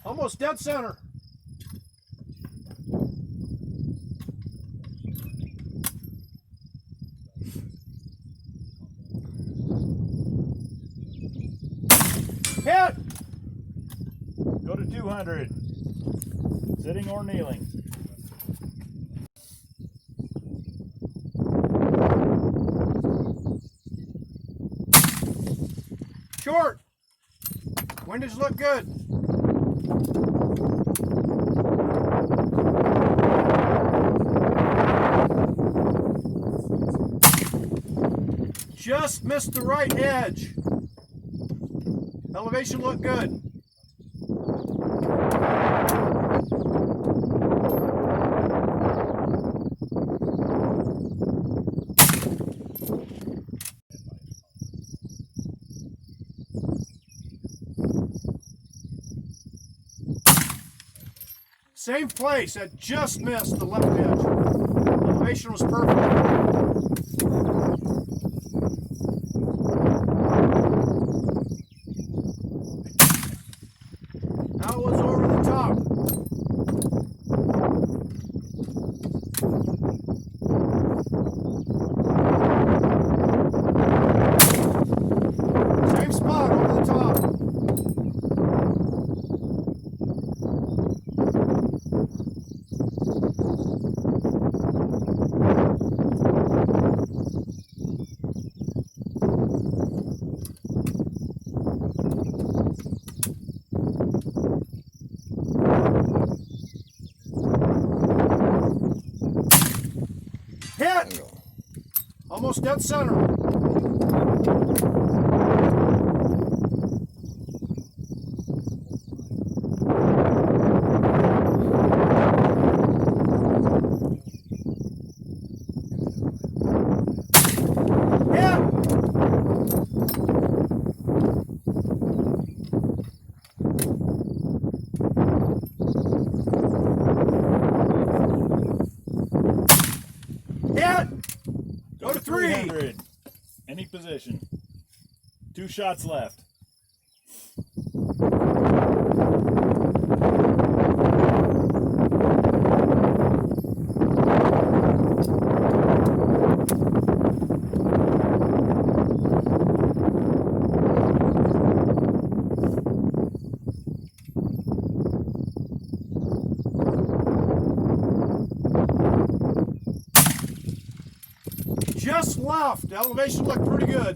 Almost dead center. Hit! Go to 200. Sitting or kneeling. Short. Windage look good. Just missed the right edge. Elevation looked good. Same place, I just missed the left edge. Elevation was perfect. Now it was over the top. Same spot over the top. Hit! Almost dead center. Hit! Go to 300. Any position. 2 shots left. Just left. Elevation looked pretty good.